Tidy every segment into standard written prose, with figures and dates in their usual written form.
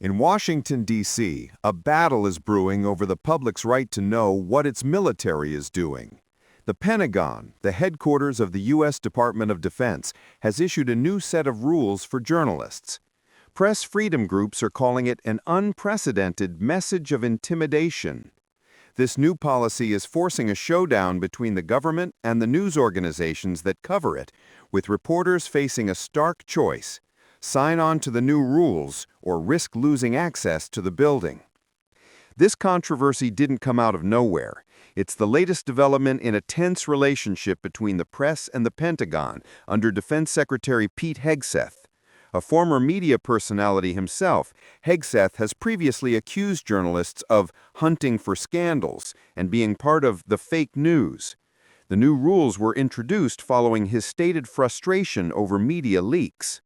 In Washington, D.C., a battle is brewing over the public's right to know what its military is doing. The Pentagon, the headquarters of the U.S. Department of Defense, has issued a new set of rules for journalists. Press freedom groups are calling it an unprecedented message of intimidation. This new policy is forcing a showdown between the government and the news organizations that cover it, with reporters facing a stark choice: sign on to the new rules or risk losing access to the building. This controversy didn't come out of nowhere. It's the latest development in a tense relationship between the press and the Pentagon under Defense Secretary Pete Hegseth. A former media personality himself, Hegseth has previously accused journalists of hunting for scandals and being part of the fake news. The new rules were introduced following his stated frustration over media leaks.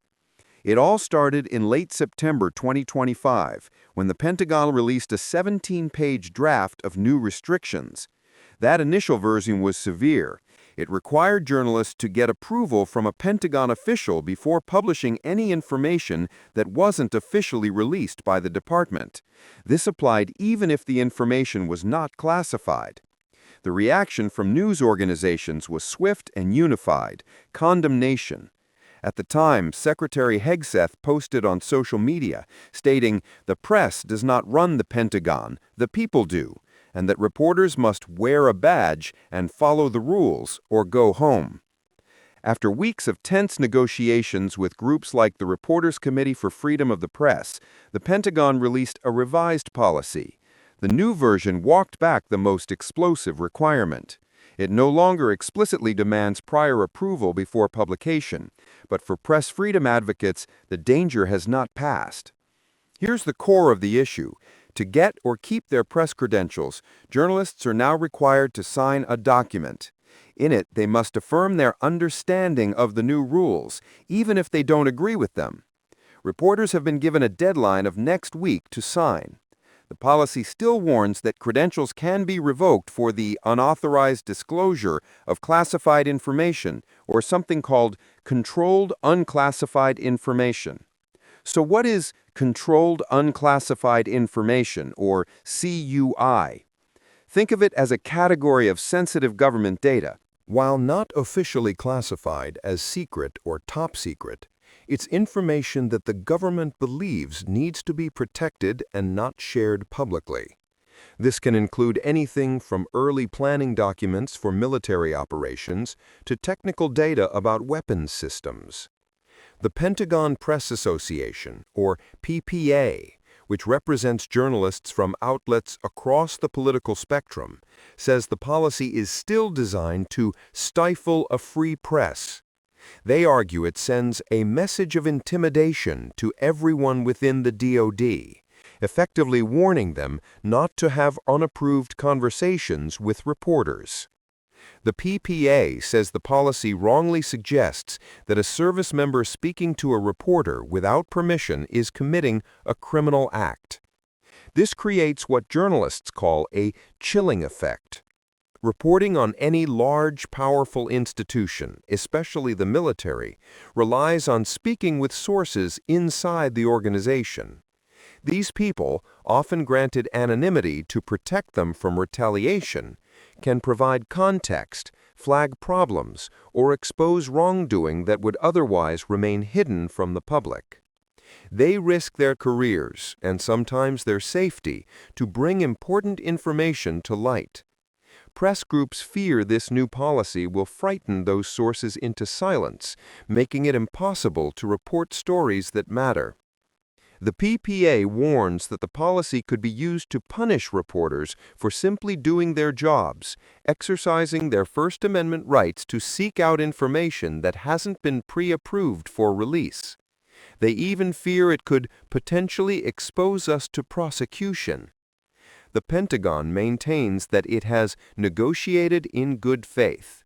It all started in late September 2025, when the Pentagon released a 17-page draft of new restrictions. That initial version was severe. It required journalists to get approval from a Pentagon official before publishing any information that wasn't officially released by the department. This applied even if the information was not classified. The reaction from news organizations was swift and unified: condemnation. At the time, Secretary Hegseth posted on social media, stating, "The press does not run the Pentagon, the people do," and that reporters must wear a badge and follow the rules or go home. After weeks of tense negotiations with groups like the Reporters Committee for Freedom of the Press, the Pentagon released a revised policy. The new version walked back the most explosive requirement. It no longer explicitly demands prior approval before publication, but for press freedom advocates, the danger has not passed. Here's the core of the issue. To get or keep their press credentials, journalists are now required to sign a document. In it, they must affirm their understanding of the new rules, even if they don't agree with them. Reporters have been given a deadline of next week to sign. The policy still warns that credentials can be revoked for the unauthorized disclosure of classified information, or something called controlled unclassified information. So what is Controlled Unclassified Information, or CUI? Think of it as a category of sensitive government data. While not officially classified as secret or top secret, it's information that the government believes needs to be protected and not shared publicly. This can include anything from early planning documents for military operations to technical data about weapons systems. The Pentagon Press Association, or PPA, which represents journalists from outlets across the political spectrum, says the policy is still designed to stifle a free press. They argue it sends a message of intimidation to everyone within the DoD, effectively warning them not to have unapproved conversations with reporters. The PPA says the policy wrongly suggests that a service member speaking to a reporter without permission is committing a criminal act. This creates what journalists call a chilling effect. Reporting on any large, powerful institution, especially the military, relies on speaking with sources inside the organization. These people, often granted anonymity to protect them from retaliation, can provide context, flag problems, or expose wrongdoing that would otherwise remain hidden from the public. They risk their careers, and sometimes their safety, to bring important information to light. Press groups fear this new policy will frighten those sources into silence, making it impossible to report stories that matter. The PPA warns that the policy could be used to punish reporters for simply doing their jobs, exercising their First Amendment rights to seek out information that hasn't been pre-approved for release. They even fear it could potentially expose us to prosecution. The Pentagon maintains that it has negotiated in good faith.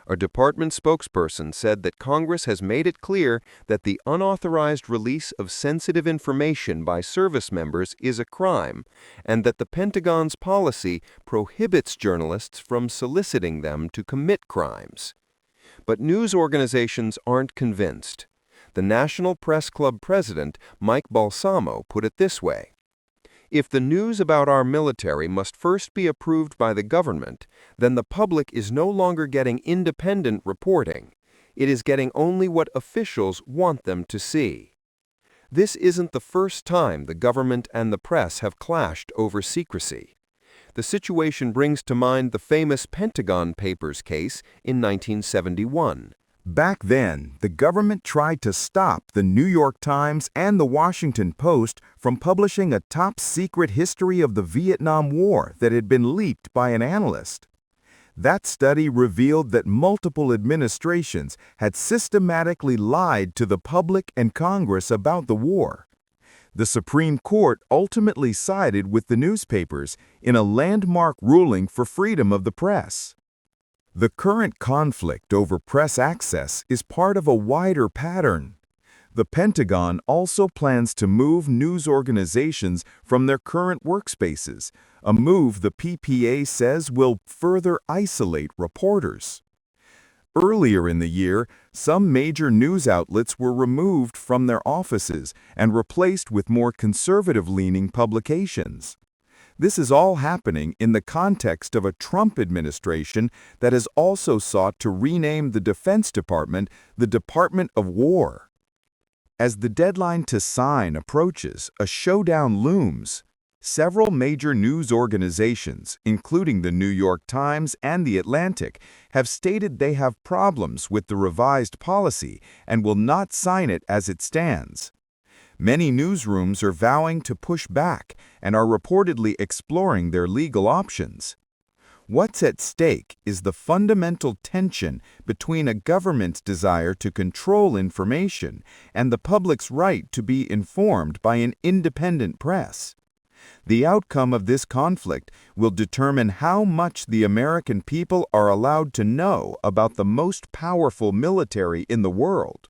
A department spokesperson said that Congress has made it clear that the unauthorized release of sensitive information by service members is a crime, and that the Pentagon's policy prohibits journalists from soliciting them to commit crimes. But news organizations aren't convinced. The National Press Club president, Mike Balsamo, put it this way: "If the news about our military must first be approved by the government, then the public is no longer getting independent reporting. It is getting only what officials want them to see." This isn't the first time the government and the press have clashed over secrecy. The situation brings to mind the famous Pentagon Papers case in 1971. Back then, the government tried to stop the New York Times and the Washington Post from publishing a top-secret history of the Vietnam War that had been leaked by an analyst. That study revealed that multiple administrations had systematically lied to the public and Congress about the war. The Supreme Court ultimately sided with the newspapers in a landmark ruling for freedom of the press. The current conflict over press access is part of a wider pattern. The Pentagon also plans to move news organizations from their current workspaces, a move the PPA says will further isolate reporters. Earlier in the year, some major news outlets were removed from their offices and replaced with more conservative-leaning publications. This is all happening in the context of a Trump administration that has also sought to rename the Defense Department the Department of War. As the deadline to sign approaches, a showdown looms. Several major news organizations, including the New York Times and The Atlantic, have stated they have problems with the revised policy and will not sign it as it stands. Many newsrooms are vowing to push back and are reportedly exploring their legal options. What's at stake is the fundamental tension between a government's desire to control information and the public's right to be informed by an independent press. The outcome of this conflict will determine how much the American people are allowed to know about the most powerful military in the world.